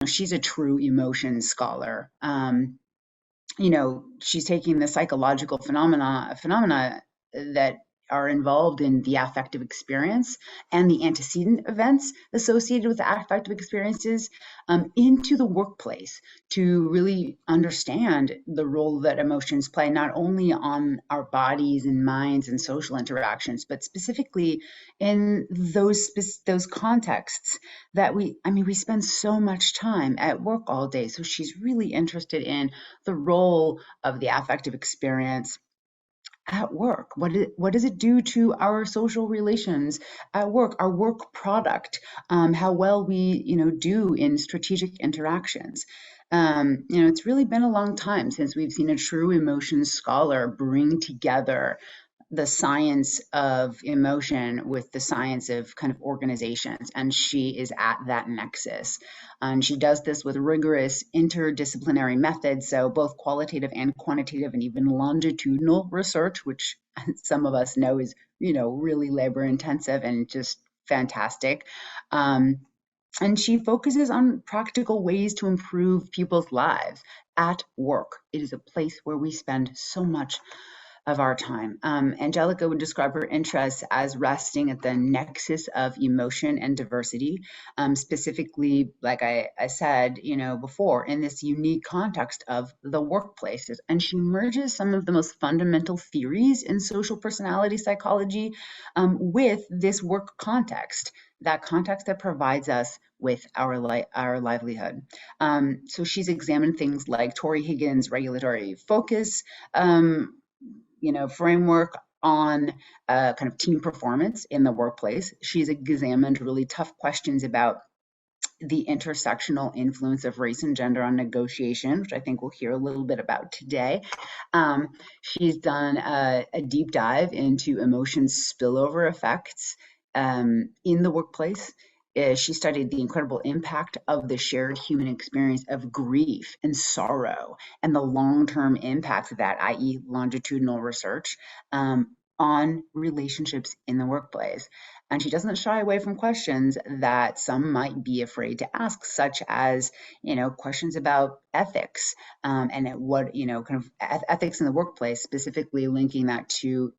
She's a true emotion scholar. She's taking the psychological phenomena that are involved in the affective experience and the antecedent events associated with the affective experiences into the workplace to really understand the role that emotions play not only on our bodies and minds and social interactions, but specifically in those contexts that we spend so much time at work all day. So she's really interested in the role of the affective experience at work. What does it do to our social relations at work, our work product, how well we do in strategic interactions. It's really been a long time since we've seen a true emotions scholar bring together the science of emotion with the science of kind of organizations. And she is at that nexus. And she does this with rigorous interdisciplinary methods, so both qualitative and quantitative and even longitudinal research, which some of us know is, really labor intensive and just fantastic. And she focuses on practical ways to improve people's lives at work. It is a place where we spend so much of our time. Angelica would describe her interests as resting at the nexus of emotion and diversity, specifically, like I said, before, in this unique context of the workplaces. And she merges some of the most fundamental theories in social personality psychology with this work context, that context that provides us with our livelihood. So she's examined things like Tori Higgins' regulatory focus, framework on kind of team performance in the workplace. She's examined really tough questions about the intersectional influence of race and gender on negotiation, which I think we'll hear a little bit about today. She's done a deep dive into emotions spillover effects in the workplace. She studied the incredible impact of the shared human experience of grief and sorrow and the long-term impacts of that, i.e. longitudinal research, on relationships in the workplace. And she doesn't shy away from questions that some might be afraid to ask, such as, questions about ethics and what, kind of ethics in the workplace, specifically linking that to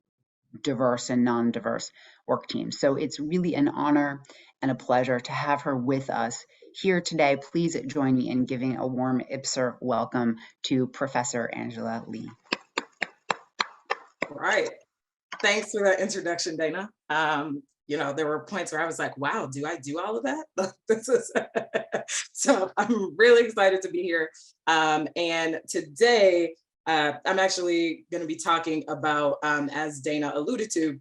diverse and non-diverse work teams. So it's really an honor and a pleasure to have her with us here today. Please join me in giving a warm Ipser welcome to Professor Angela Leigh. All right. Thanks for that introduction, Dana. There were points where I was like, wow, do I do all of that? So I'm really excited to be here. And today, I'm actually going to be talking about, as Dana alluded to,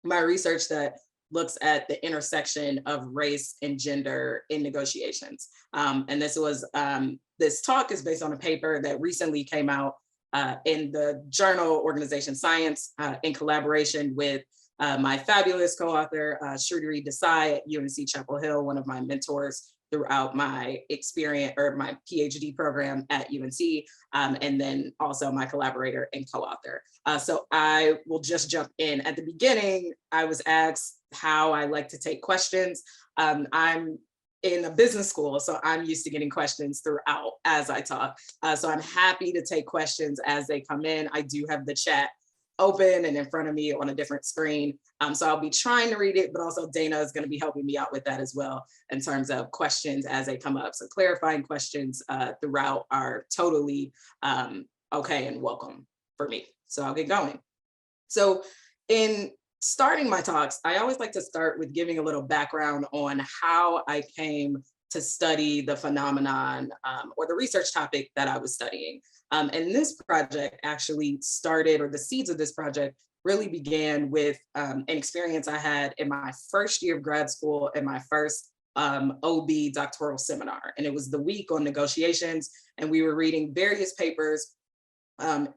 my research that looks at the intersection of race and gender in negotiations. And this talk is based on a paper that recently came out in the journal Organization Science in collaboration with my fabulous co-author, Sridhari Desai at UNC Chapel Hill, one of my mentors throughout my experience or my PhD program at UNC, and then also my collaborator and co-author. So I will just jump in. At the beginning, I was asked how I like to take questions. I'm in a business school, so I'm used to getting questions throughout as I talk. So I'm happy to take questions as they come in. I do have the chat open and in front of me on a different screen. So I'll be trying to read it, but also Dana is going to be helping me out with that as well in terms of questions as they come up. So clarifying questions throughout are totally okay and welcome for me. So I'll get going. So in starting my talks, I always like to start with giving a little background on how I came to study the phenomenon or the research topic that I was studying. And this project actually started, or the seeds of this project really began with an experience I had in my first year of grad school and my first OB doctoral seminar. And it was the week on negotiations, and we were reading various papers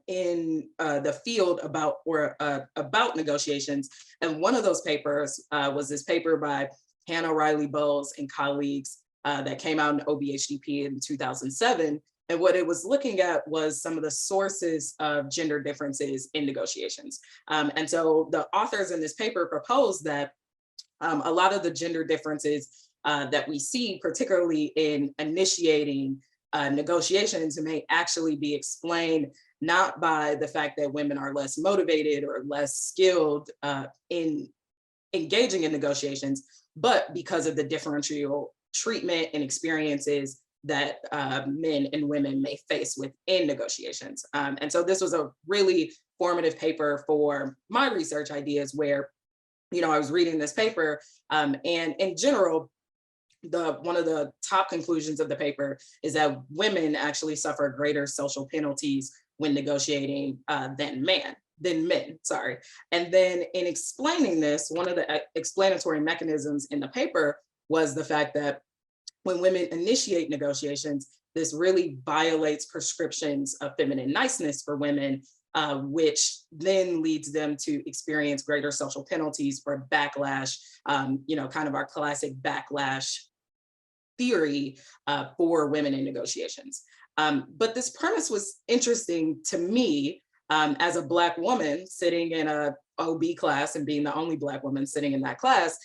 in the field about negotiations. And one of those papers was this paper by Hannah Riley Bowles and colleagues that came out in OBHDP in 2007. And what it was looking at was some of the sources of gender differences in negotiations. And so the authors in this paper proposed that a lot of the gender differences that we see, particularly in initiating negotiations, may actually be explained not by the fact that women are less motivated or less skilled in engaging in negotiations, but because of the differential treatment and experiences that men and women may face within negotiations. And so this was a really formative paper for my research ideas where, I was reading this paper and in general, one of the top conclusions of the paper is that women actually suffer greater social penalties when negotiating than men, sorry. And then in explaining this, one of the explanatory mechanisms in the paper was the fact that when women initiate negotiations, this really violates prescriptions of feminine niceness for women, which then leads them to experience greater social penalties for backlash, kind of our classic backlash theory for women in negotiations. But this premise was interesting to me as a Black woman sitting in a OB class and being the only Black woman sitting in that class,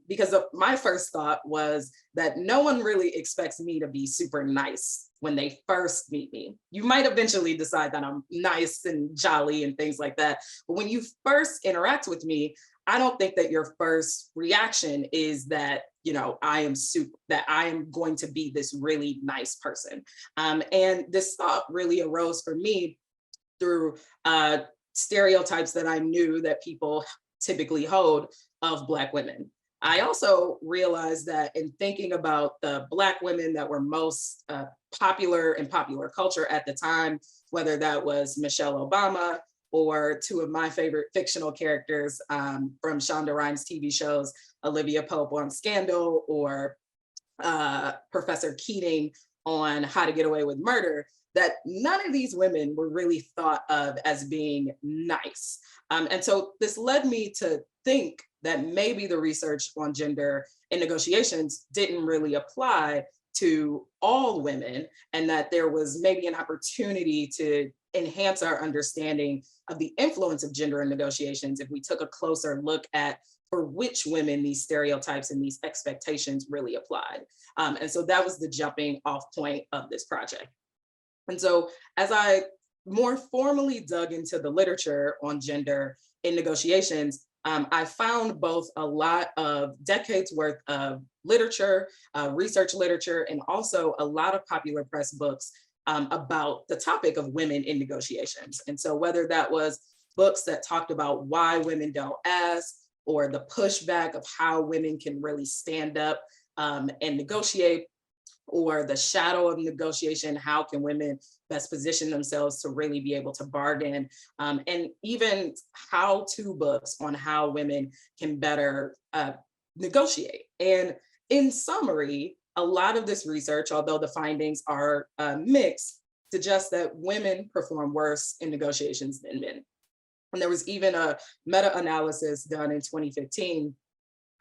because my first thought was that no one really expects me to be super nice when they first meet me. You might eventually decide that I'm nice and jolly and things like that. But when you first interact with me, I don't think that your first reaction is that, that I am going to be this really nice person. And this thought really arose for me through stereotypes that I knew that people typically hold of Black women. I also realized that in thinking about the Black women that were most popular in popular culture at the time, whether that was Michelle Obama or two of my favorite fictional characters from Shonda Rhimes' TV shows, Olivia Pope on Scandal, or Professor Keating on How to Get Away with Murder, that none of these women were really thought of as being nice. And so this led me to think that maybe the research on gender in negotiations didn't really apply to all women, and that there was maybe an opportunity to enhance our understanding of the influence of gender in negotiations if we took a closer look at for which women these stereotypes and these expectations really applied. And so that was the jumping off point of this project. And so as I more formally dug into the literature on gender in negotiations, I found both a lot of decades worth of literature, research literature, and also a lot of popular press books about the topic of women in negotiations. And so whether that was books that talked about why women don't ask, or the pushback of how women can really stand up and negotiate, or the shadow of negotiation, how can women best position themselves to really be able to bargain, and even how-to books on how women can better negotiate. And in summary, a lot of this research, although the findings are mixed, suggests that women perform worse in negotiations than men. And there was even a meta-analysis done in 2015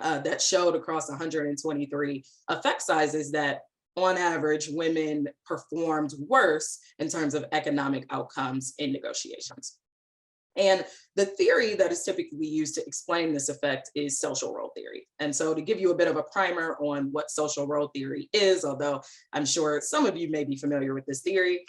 that showed across 123 effect sizes that on average, women performed worse in terms of economic outcomes in negotiations. And the theory that is typically used to explain this effect is social role theory. And so to give you a bit of a primer on what social role theory is, although I'm sure some of you may be familiar with this theory,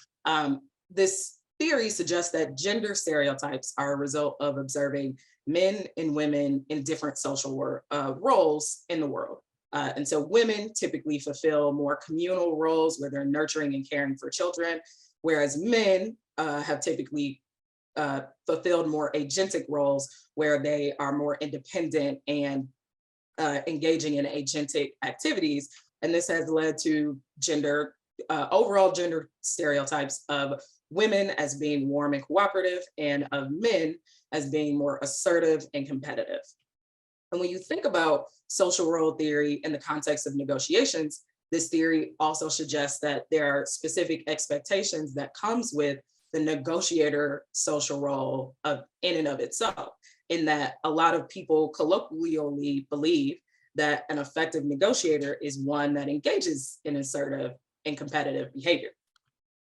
this theory suggests that gender stereotypes are a result of observing men and women in different social roles in the world. And so women typically fulfill more communal roles where they're nurturing and caring for children, whereas men have typically fulfilled more agentic roles where they are more independent and engaging in agentic activities. And this has led to overall gender stereotypes of women as being warm and cooperative, and of men as being more assertive and competitive. And when you think about social role theory in the context of negotiations, this theory also suggests that there are specific expectations that comes with the negotiator social role in and of itself, in that a lot of people colloquially believe that an effective negotiator is one that engages in assertive and competitive behavior.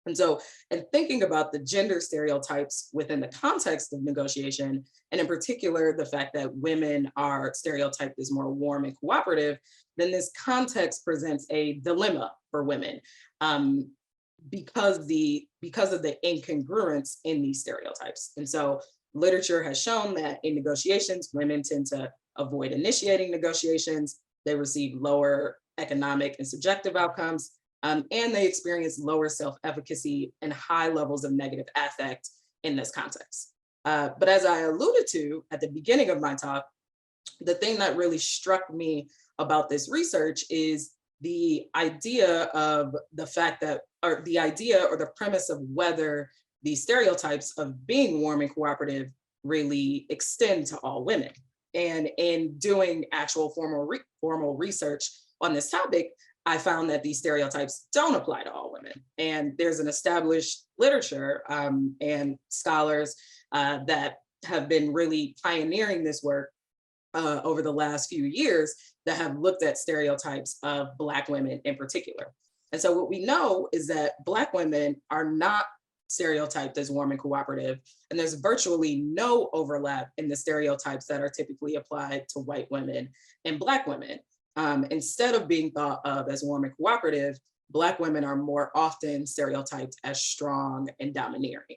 And so, in thinking about the gender stereotypes within the context of negotiation, and in particular, the fact that women are stereotyped as more warm and cooperative, then this context presents a dilemma for women, um, because of the incongruence in these stereotypes. And so, literature has shown that in negotiations, women tend to avoid initiating negotiations. They receive lower economic and subjective outcomes, and they experience lower self-efficacy and high levels of negative affect in this context. But as I alluded to at the beginning of my talk, the thing that really struck me about this research is the idea of the fact that, or the idea or the premise of whether these stereotypes of being warm and cooperative really extend to all women. And in doing actual formal research on this topic, I found that these stereotypes don't apply to all women. And there's an established literature and scholars that have been really pioneering this work over the last few years that have looked at stereotypes of Black women in particular. And so what we know is that Black women are not stereotyped as warm and cooperative, and there's virtually no overlap in the stereotypes that are typically applied to white women and Black women. Instead of being thought of as warm and cooperative, Black women are more often stereotyped as strong and domineering.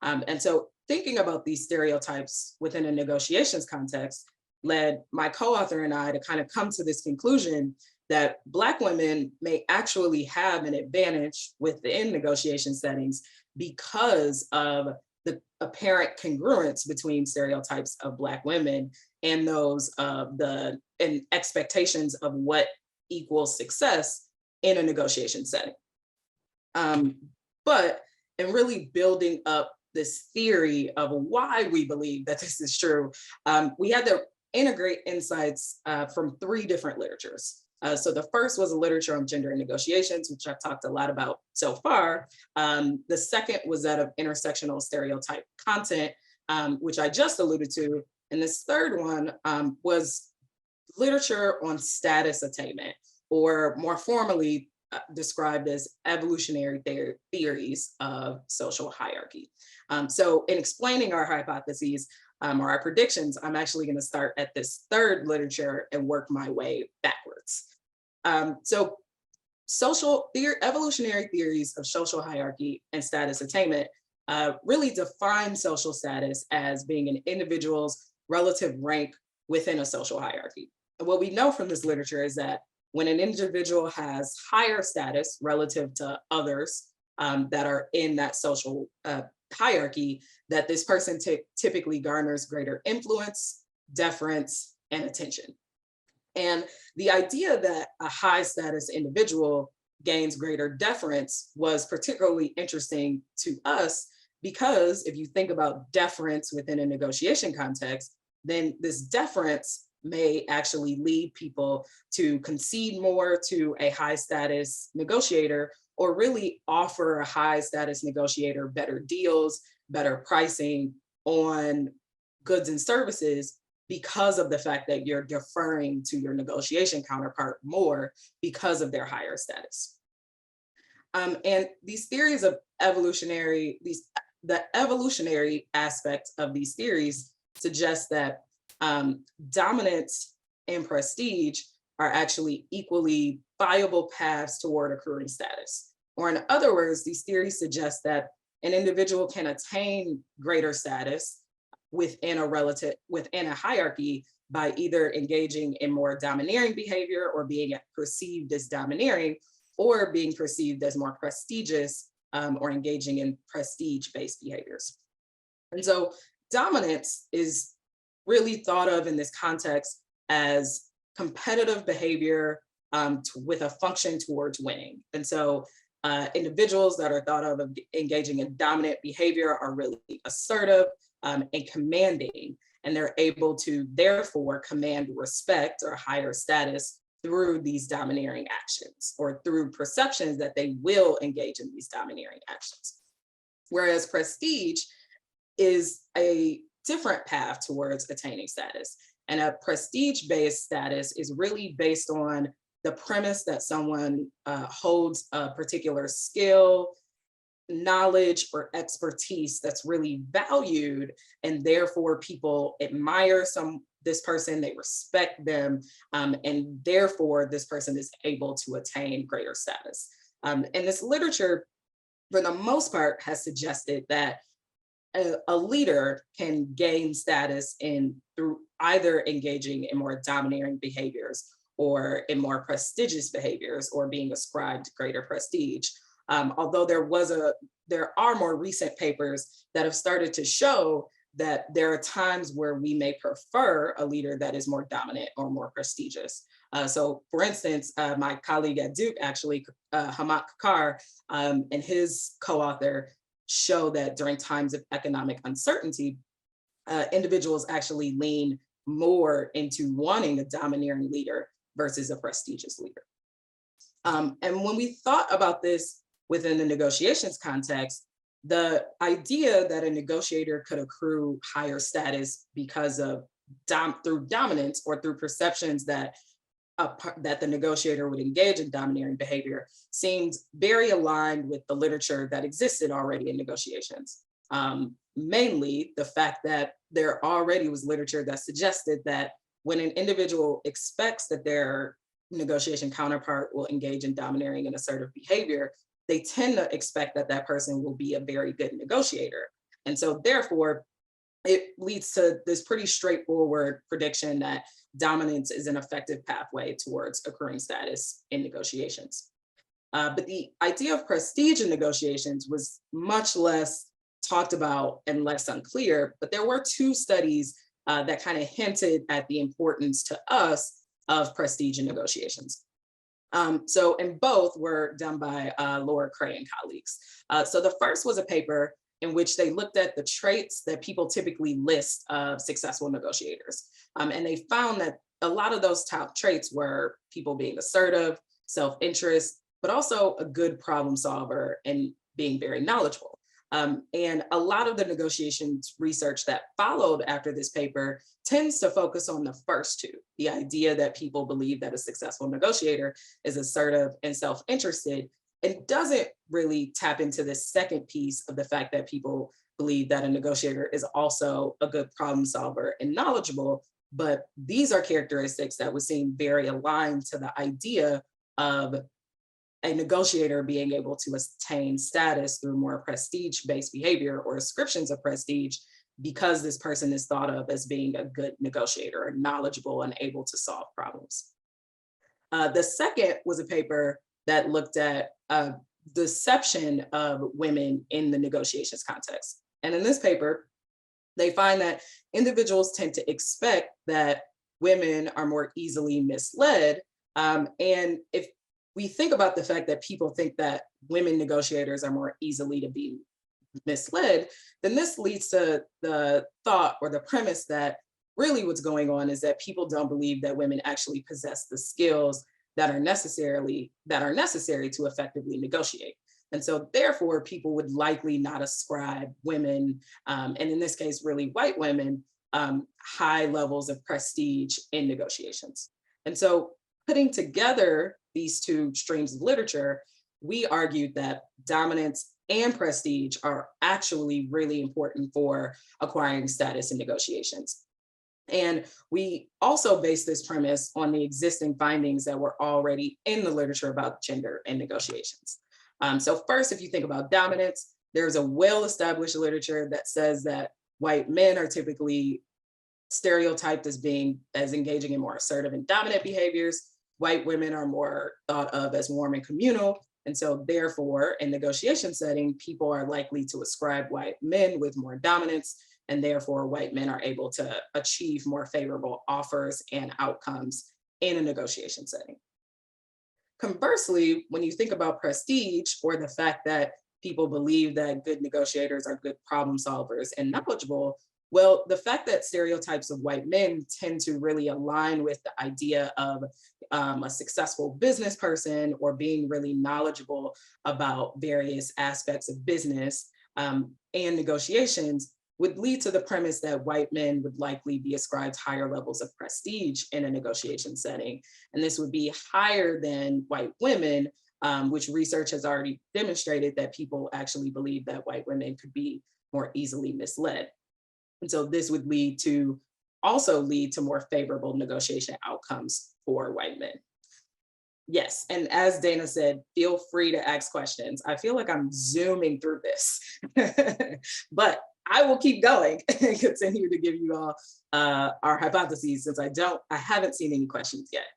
And so thinking about these stereotypes within a negotiations context led my co-author and I to kind of come to this conclusion that Black women may actually have an advantage within negotiation settings because of the apparent congruence between stereotypes of Black women and those of and expectations of what equals success in a negotiation setting. But in really building up this theory of why we believe that this is true, we had to integrate insights from 3 different literatures. So the first was a literature on gender and negotiations, which I've talked a lot about so far. The second was that of intersectional stereotype content, which I just alluded to. And this third one was literature on status attainment, or more formally described as evolutionary theories of social hierarchy. So in explaining our hypotheses or our predictions, I'm actually going to start at this third literature and work my way backwards. So evolutionary theories of social hierarchy and status attainment really define social status as being an individual's relative rank within a social hierarchy. And what we know from this literature is that when an individual has higher status relative to others that are in that social hierarchy, that this person typically garners greater influence, deference, and attention. And the idea that a high status individual gains greater deference was particularly interesting to us because if you think about deference within a negotiation context, then this deference may actually lead people to concede more to a high status negotiator, or really offer a high status negotiator better deals, better pricing on goods and services because of the fact that you're deferring to your negotiation counterpart more because of their higher status. And these theories of the evolutionary aspect of these theories suggest that dominance and prestige are actually equally viable paths toward accruing status. Or in other words, these theories suggest that an individual can attain greater status within a hierarchy by either engaging in more domineering behavior or being perceived as domineering, or being perceived as more prestigious or engaging in prestige-based behaviors. And so dominance is really thought of in this context as competitive behavior with a function towards winning. And so individuals that are thought of engaging in dominant behavior are really assertive and commanding, and they're able to therefore command respect or higher status through these domineering actions, or through perceptions that they will engage in these domineering actions. Whereas prestige is a different path towards attaining status. And a prestige-based status is really based on the premise that someone holds a particular skill, knowledge or expertise that's really valued, and therefore people admire this person, they respect them, and therefore this person is able to attain greater status. And this literature, for the most part, has suggested that a leader can gain status through either engaging in more domineering behaviors or in more prestigious behaviors, or being ascribed greater prestige. Although there are more recent papers that have started to show that there are times where we may prefer a leader that is more dominant or more prestigious. So for instance, my colleague at Duke, actually, Hamat Kakar, and his co-author show that during times of economic uncertainty, individuals actually lean more into wanting a domineering leader versus a prestigious leader. And when we thought about this within the negotiations context, the idea that a negotiator could accrue higher status because of through dominance, or through perceptions that that the negotiator would engage in domineering behavior, seemed very aligned with the literature that existed already in negotiations. Mainly the fact that there already was literature that suggested that when an individual expects that their negotiation counterpart will engage in domineering and assertive behavior, they tend to expect that that person will be a very good negotiator. And so therefore, it leads to this pretty straightforward prediction that dominance is an effective pathway towards accruing status in negotiations. But the idea of prestige in negotiations was much less talked about and less unclear, but there were two studies that kind of hinted at the importance to us of prestige in negotiations. And both were done by Laura Cray and colleagues. So the first was a paper in which they looked at the traits that people typically list of successful negotiators. And they found that a lot of those top traits were people being assertive, self-interest, but also a good problem solver and being very knowledgeable. And a lot of the negotiations research that followed after this paper tends to focus on the first two, the idea that people believe that a successful negotiator is assertive and self-interested, and doesn't really tap into this second piece of the fact that people believe that a negotiator is also a good problem solver and knowledgeable. But these are characteristics that would seem very aligned to the idea of a negotiator being able to attain status through more prestige-based behavior or ascriptions of prestige, because this person is thought of as being a good negotiator and knowledgeable and able to solve problems. The second was a paper that looked at deception of women in the negotiations context. And in this paper, they find that individuals tend to expect that women are more easily misled. And if we think about the fact that people think that women negotiators are more easily to be misled, then this leads to the thought or the premise that really what's going on is that people don't believe that women actually possess the skills that are necessary to effectively negotiate. And so therefore, people would likely not ascribe women, and in this case, really white women, high levels of prestige in negotiations. And so putting together these two streams of literature, we argued that dominance and prestige are actually really important for acquiring status in negotiations. And we also based this premise on the existing findings that were already in the literature about gender and negotiations. So first, if you think about dominance, there's a well-established literature that says that white men are typically stereotyped as engaging in more assertive and dominant behaviors. White women are more thought of as warm and communal. And so therefore, in negotiation setting, people are likely to ascribe white men with more dominance, and therefore white men are able to achieve more favorable offers and outcomes in a negotiation setting. Conversely, when you think about prestige, or the fact that people believe that good negotiators are good problem solvers and knowledgeable, well, the fact that stereotypes of white men tend to really align with the idea of a successful business person or being really knowledgeable about various aspects of business and negotiations would lead to the premise that white men would likely be ascribed higher levels of prestige in a negotiation setting. And this would be higher than white women, which research has already demonstrated that people actually believe that white women could be more easily misled. And so this would also lead to more favorable negotiation outcomes for white men. Yes, and as Dana said, feel free to ask questions. I feel like I'm zooming through this, but I will keep going and continue to give you all our hypotheses, since I haven't seen any questions yet.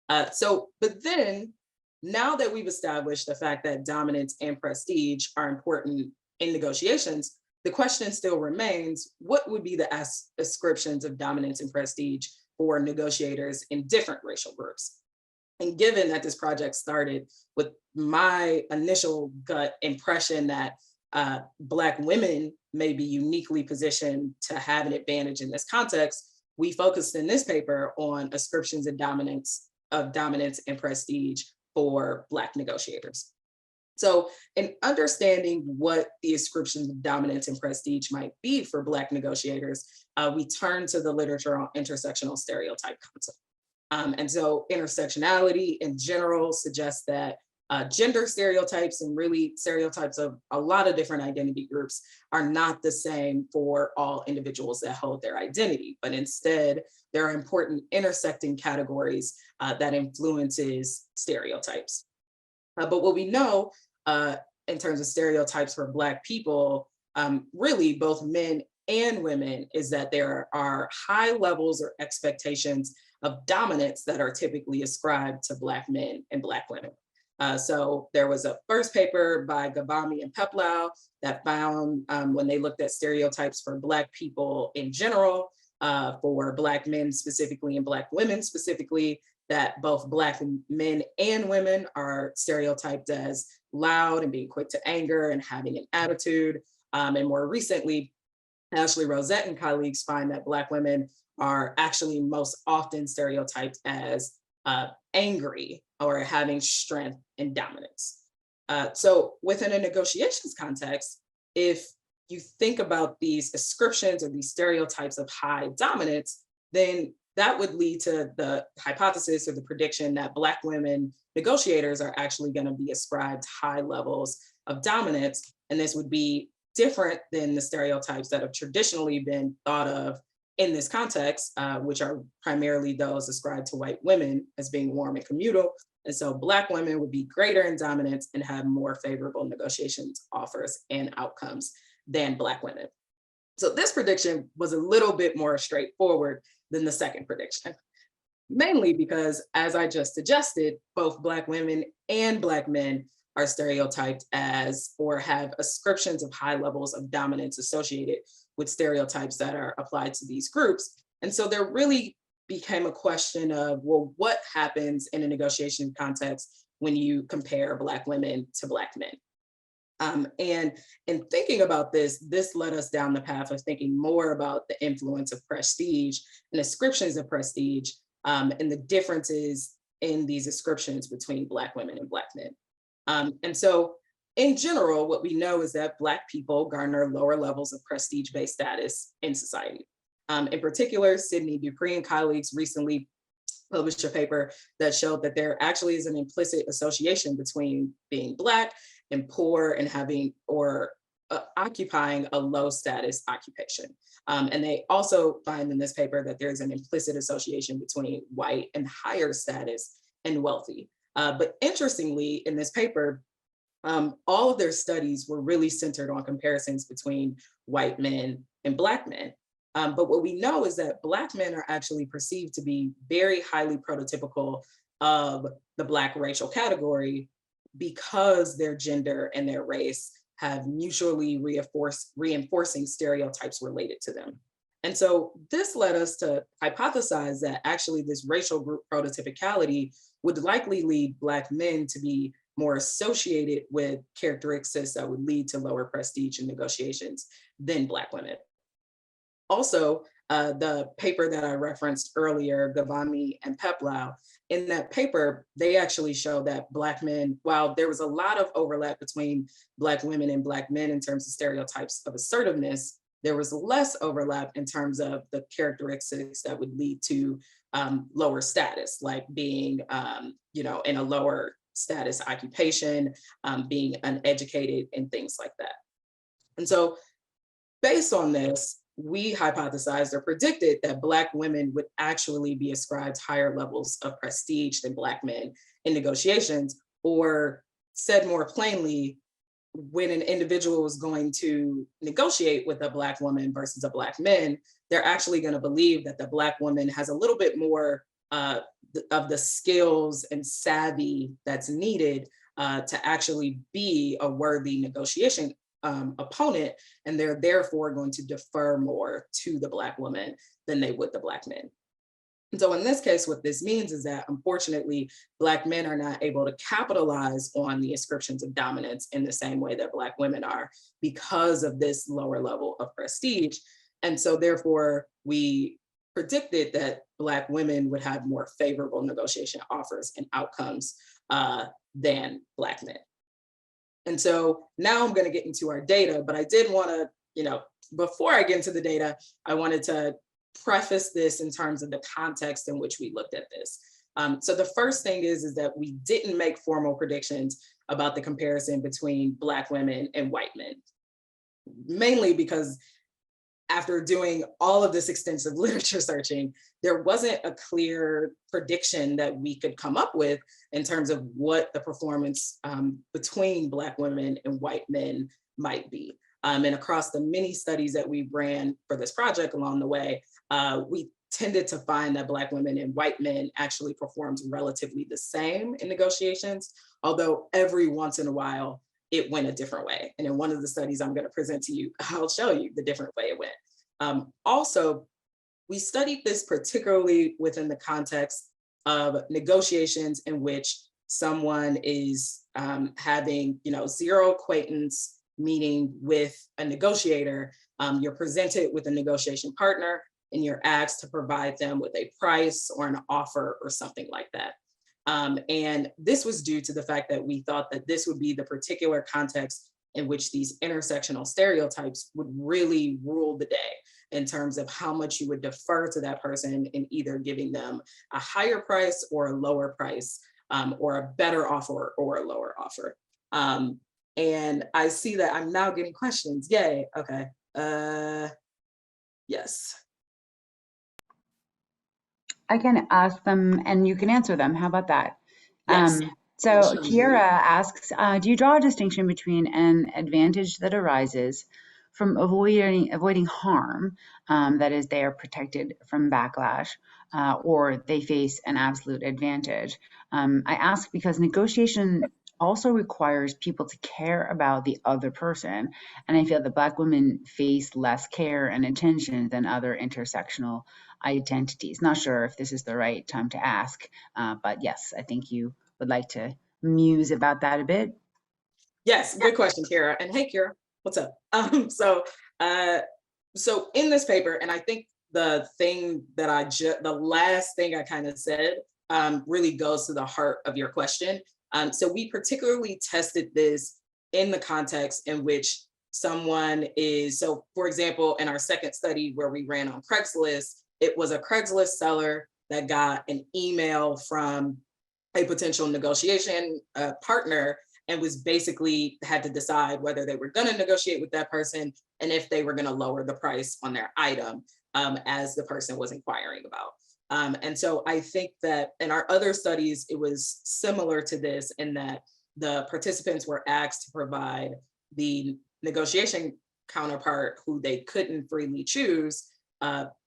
But then, now that we've established the fact that dominance and prestige are important in negotiations, the question still remains, what would be the ascriptions of dominance and prestige for negotiators in different racial groups? And given that this project started with my initial gut impression that Black women may be uniquely positioned to have an advantage in this context, we focused in this paper on ascriptions of dominance and prestige for Black negotiators. So in understanding what the ascriptions of dominance and prestige might be for Black negotiators, we turn to the literature on intersectional stereotype concept. And so intersectionality in general suggests that gender stereotypes, and really stereotypes of a lot of different identity groups, are not the same for all individuals that hold their identity, but instead there are important intersecting categories that influences stereotypes. But what we know in terms of stereotypes for Black people, really both men and women, is that there are high levels or expectations of dominance that are typically ascribed to Black men and Black women. So there was a first paper by Gavami and Peplau that found, when they looked at stereotypes for Black people in general, for Black men specifically and Black women specifically, that both Black men and women are stereotyped as loud and being quick to anger and having an attitude. And more recently, Ashley Rosette and colleagues find that Black women are actually most often stereotyped as angry or having strength and dominance. So within a negotiations context, if you think about these ascriptions or these stereotypes of high dominance, then that would lead to the hypothesis or the prediction that Black women negotiators are actually going to be ascribed high levels of dominance. And this would be different than the stereotypes that have traditionally been thought of in this context, which are primarily those ascribed to white women as being warm and communal. And so Black women would be greater in dominance and have more favorable negotiations offers and outcomes than Black women. So this prediction was a little bit more straightforward than the second prediction, mainly because, as I just suggested, both Black women and Black men are stereotyped as, or have ascriptions of high levels of dominance associated with stereotypes that are applied to these groups. And so there really became a question of, well, what happens in a negotiation context when you compare Black women to Black men? And in thinking about this led us down the path of thinking more about the influence of prestige and ascriptions of prestige, and the differences in these ascriptions between Black women and Black men. And so in general, what we know is that Black people garner lower levels of prestige-based status in society. In particular, Sydney Dupree and colleagues recently published a paper that showed that there actually is an implicit association between being Black and poor and having or occupying a low status occupation. And they also find in this paper that there's an implicit association between white and higher status and wealthy. But interestingly, in this paper, all of their studies were really centered on comparisons between white men and Black men. But what we know is that Black men are actually perceived to be very highly prototypical of the Black racial category because their gender and their race have mutually reinforcing stereotypes related to them. And so this led us to hypothesize that actually this racial group prototypicality would likely lead Black men to be more associated with characteristics that would lead to lower prestige in negotiations than Black women. Also, the paper that I referenced earlier, Gavami and Peplau, in that paper, they actually show that Black men, while there was a lot of overlap between Black women and Black men in terms of stereotypes of assertiveness, there was less overlap in terms of the characteristics that would lead to lower status, like being, in a lower status, occupation, being uneducated, and things like that. And so based on this, we hypothesized or predicted that Black women would actually be ascribed higher levels of prestige than Black men in negotiations, or said more plainly, when an individual is going to negotiate with a Black woman versus a Black man, they're actually going to believe that the Black woman has a little bit more of the skills and savvy that's needed to actually be a worthy negotiation opponent, and they're therefore going to defer more to the Black woman than they would the Black men. And so in this case, what this means is that unfortunately, Black men are not able to capitalize on the ascriptions of dominance in the same way that Black women are because of this lower level of prestige. And so therefore, we predicted that Black women would have more favorable negotiation offers and outcomes than Black men. And so now I'm going to get into our data, but I did want to, before I get into the data, I wanted to preface this in terms of the context in which we looked at this. So the first thing is that we didn't make formal predictions about the comparison between Black women and white men, mainly because after doing all of this extensive literature searching, there wasn't a clear prediction that we could come up with in terms of what the performance between Black women and white men might be. And across the many studies that we ran for this project along the way, we tended to find that Black women and white men actually performed relatively the same in negotiations, although every once in a while, it went a different way. And in one of the studies I'm going to present to you, I'll show you the different way it went. Also, we studied this particularly within the context of negotiations in which someone is having, zero acquaintance meeting with a negotiator. You're presented with a negotiation partner and you're asked to provide them with a price or an offer or something like that. And this was due to the fact that we thought that this would be the particular context in which these intersectional stereotypes would really rule the day in terms of how much you would defer to that person in either giving them a higher price or a lower price, or a better offer or a lower offer. And I see that I'm now getting questions. Yay, okay. Yes. I can ask them and you can answer them. How about that? Yes. So Kiera asks, do you draw a distinction between an advantage that arises from avoiding harm, that is, they are protected from backlash, or they face an absolute advantage? I ask because negotiation also requires people to care about the other person, and I feel that Black women face less care and attention than other intersectional identities. Not sure if this is the right time to ask, but yes, I think you would like to muse about that a bit. Yes, good question, Kira. And hey, Kira, what's up? So in this paper, and I think the thing that the last thing I kind of said really goes to the heart of your question. So we particularly tested this in the context in which someone is, so for example, in our second study where we ran on Craigslist, it was a Craigslist seller that got an email from a potential negotiation partner and was basically had to decide whether they were going to negotiate with that person and if they were going to lower the price on their item as the person was inquiring about. And so I think that in our other studies, it was similar to this in that the participants were asked to provide the negotiation counterpart who they couldn't freely choose.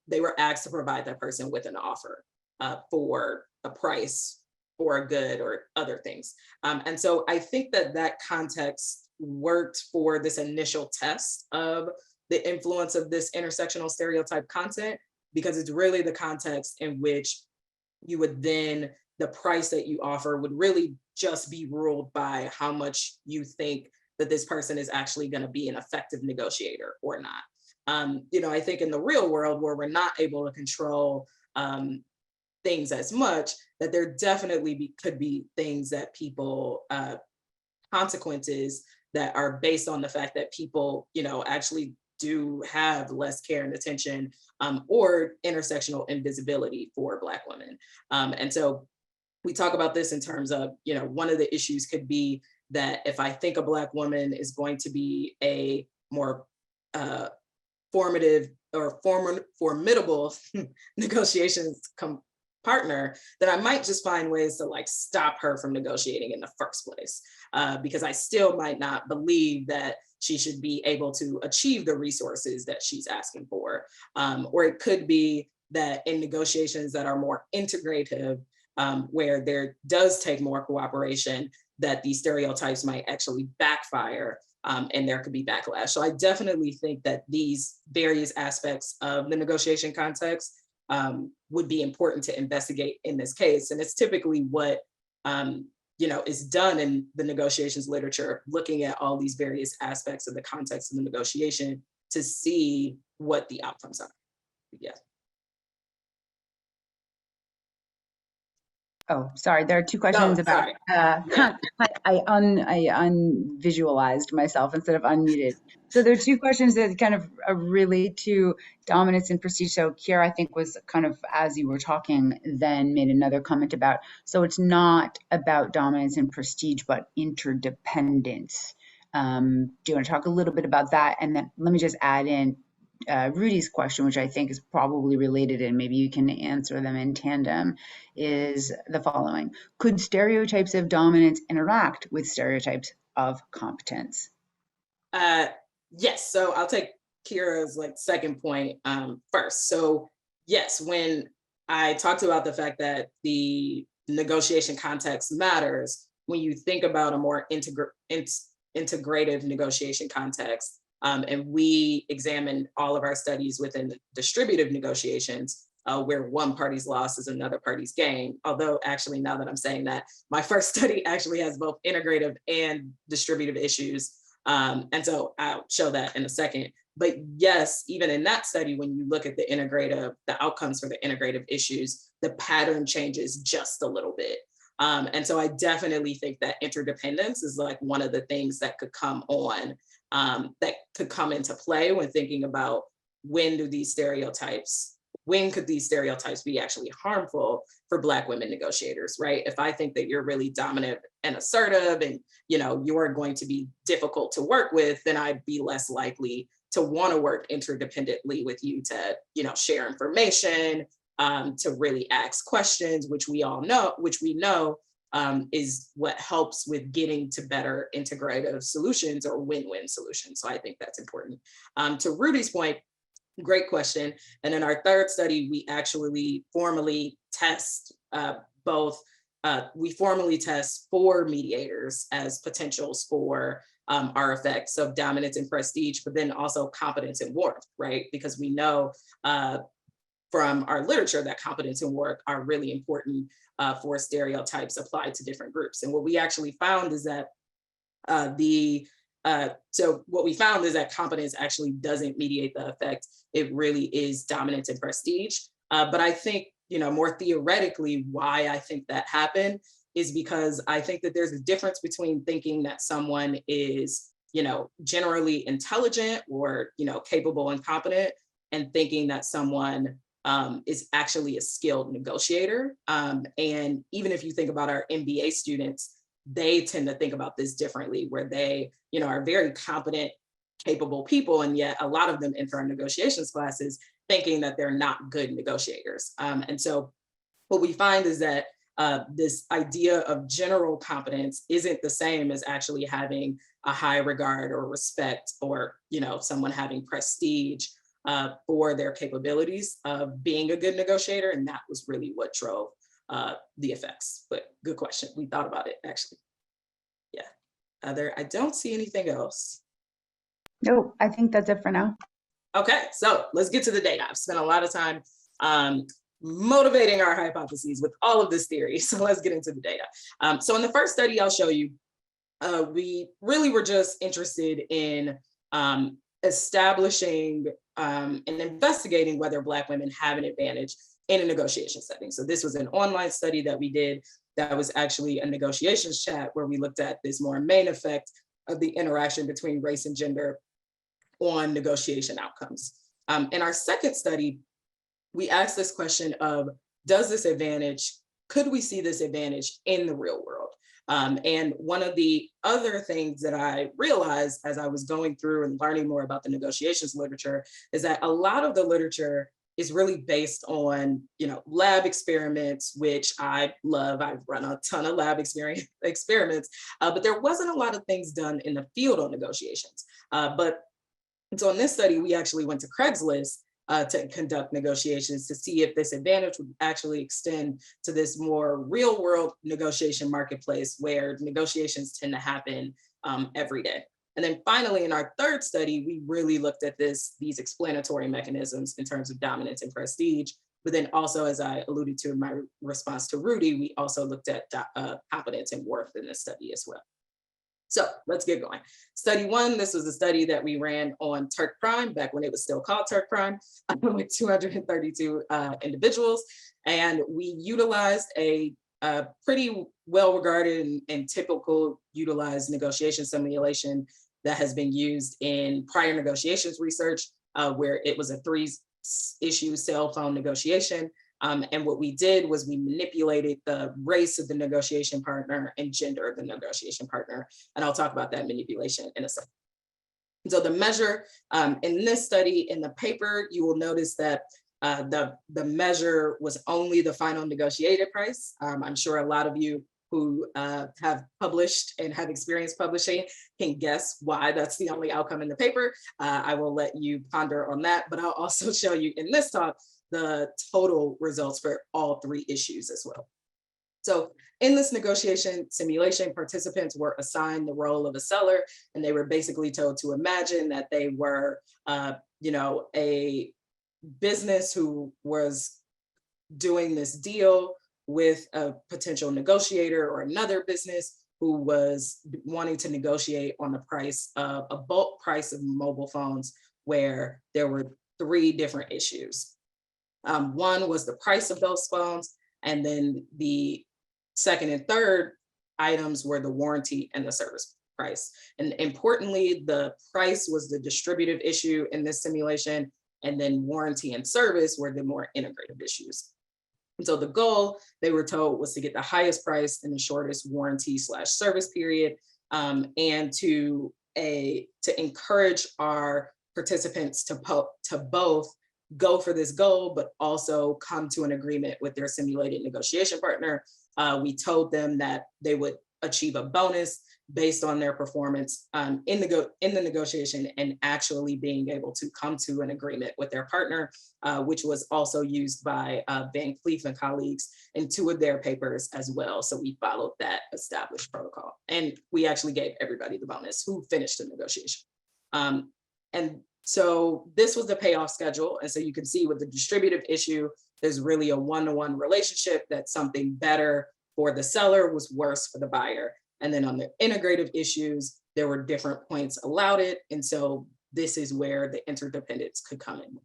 They were asked to provide that person with an offer for a price or a good or other things. And so I think that that context worked for this initial test of the influence of this intersectional stereotype content, because it's really the context in which you would then, the price that you offer would really just be ruled by how much you think that this person is actually going to be an effective negotiator or not. I think in the real world where we're not able to control things as much, that there definitely could be things that people, consequences that are based on the fact that people, actually do have less care and attention, or intersectional invisibility for Black women. And so we talk about this in terms of, one of the issues could be that if I think a Black woman is going to be a more formative or formidable negotiations partner, then I might just find ways to like stop her from negotiating in the first place, because I still might not believe that she should be able to achieve the resources that she's asking for. Or it could be that in negotiations that are more integrative, where there does take more cooperation, that these stereotypes might actually backfire, and there could be backlash. So I definitely think that these various aspects of the negotiation context would be important to investigate in this case. And it's typically what is done in the negotiations literature, looking at all these various aspects of the context of the negotiation to see what the outcomes are. Yeah. Oh, sorry. There are two questions about. Yeah. I unvisualized myself instead of unmuted. So there are two questions that kind of relate to dominance and prestige. So Kiara, I think, was kind of, as you were talking, then made another comment about. So it's not about dominance and prestige, but interdependence. Do you want to talk a little bit about that? And then let me just add in Rudy's question, which I think is probably related, and maybe you can answer them in tandem, is the following. Could stereotypes of dominance interact with stereotypes of competence? Yes, so I'll take Kira's second point first. So yes, when I talked about the fact that the negotiation context matters, when you think about a more integrative negotiation context, and we examined all of our studies within the distributive negotiations, where one party's loss is another party's gain. Although actually, now that I'm saying that, my first study actually has both integrative and distributive issues. And so I'll show that in a second. But yes, even in that study, when you look at the outcomes for the integrative issues, the pattern changes just a little bit. And so I definitely think that interdependence is one of the things that could come into play when thinking about when could these stereotypes be actually harmful for Black women negotiators, right? If I think that you're really dominant and assertive and you're going to be difficult to work with, then I'd be less likely to want to work interdependently with you to share information, to really ask questions, which we know is what helps with getting to better integrative solutions or win-win solutions. So I think that's important. To Rudy's point, great question. And in our third study, we actually formally test four mediators as potentials for our effects of dominance and prestige, but then also competence and warmth, right? Because we know from our literature that competence and warmth are really important for stereotypes applied to different groups. And what we actually found is that competence actually doesn't mediate the effect. It really is dominance and prestige. But I think, more theoretically, why I think that happened is because I think that there's a difference between thinking that someone is, generally intelligent or, capable and competent, and thinking that someone is actually a skilled negotiator. And even if you think about our MBA students, they tend to think about this differently, where they, are very competent, capable people, and yet a lot of them enter our negotiations classes thinking that they're not good negotiators. And so what we find is that this idea of general competence isn't the same as actually having a high regard or respect, or someone having prestige for their capabilities of being a good negotiator. And that was really what drove the effects. But good question. We thought about it, actually. Yeah. I don't see anything else. No, I think that's it for now. Okay, so let's get to the data. I've spent a lot of time motivating our hypotheses with all of this theory. So let's get into the data. So in the first study I'll show you, we really were just interested in establishing and investigating whether Black women have an advantage in a negotiation setting. So this was an online study that we did that was actually a negotiations chat, where we looked at this more main effect of the interaction between race and gender on negotiation outcomes. In our second study, we asked this question of, does this advantage could we see this advantage in the real world? And one of the other things that I realized as I was going through and learning more about the negotiations literature is that a lot of the literature is really based on, lab experiments, which I love. I've run a ton of lab experiments, but there wasn't a lot of things done in the field on negotiations. But so in this study, we actually went to Craigslist to conduct negotiations to see if this advantage would actually extend to this more real world negotiation marketplace where negotiations tend to happen every day. And then finally, in our third study, we really looked at these explanatory mechanisms in terms of dominance and prestige. But then also, as I alluded to in my response to Rudy, we also looked at competence and worth in this study as well. So let's get going. Study one, this was a study that we ran on Turk Prime back when it was still called Turk Prime with 232 individuals. And we utilized a pretty well-regarded and typical utilized negotiation simulation that has been used in prior negotiations research, where it was a 3-issue cell phone negotiation. And what we did was we manipulated the race of the negotiation partner and gender of the negotiation partner. And I'll talk about that manipulation in a second. So the measure in this study, in the paper, you will notice that the measure was only the final negotiated price. I'm sure a lot of you who have published and have experience publishing can guess why that's the only outcome in the paper. I will let you ponder on that, but I'll also show you in this talk the total results for all 3 issues as well. So in this negotiation simulation, participants were assigned the role of a seller, and they were basically told to imagine that they were, a business who was doing this deal with a potential negotiator or another business who was wanting to negotiate on the price of a bulk price of mobile phones, where there were 3 different issues. One was the price of those phones, and then the second and third items were the warranty and the service price. And importantly, the price was the distributive issue in this simulation, and then warranty and service were the more integrative issues. And so the goal, they were told, was to get the highest price and the shortest warranty/service period, and to encourage our participants to both go for this goal, but also come to an agreement with their simulated negotiation partner. We told them that they would achieve a bonus based on their performance in the negotiation and actually being able to come to an agreement with their partner, which was also used by Van Cleef and colleagues in 2 of their papers as well. So we followed that established protocol, and we actually gave everybody the bonus who finished the negotiation. And so this was the payoff schedule. And so you can see with the distributive issue, there's really a 1-to-1 relationship, that something better for the seller was worse for the buyer. And then on the integrative issues, there were different points allowed it. And so this is where the interdependence could come in.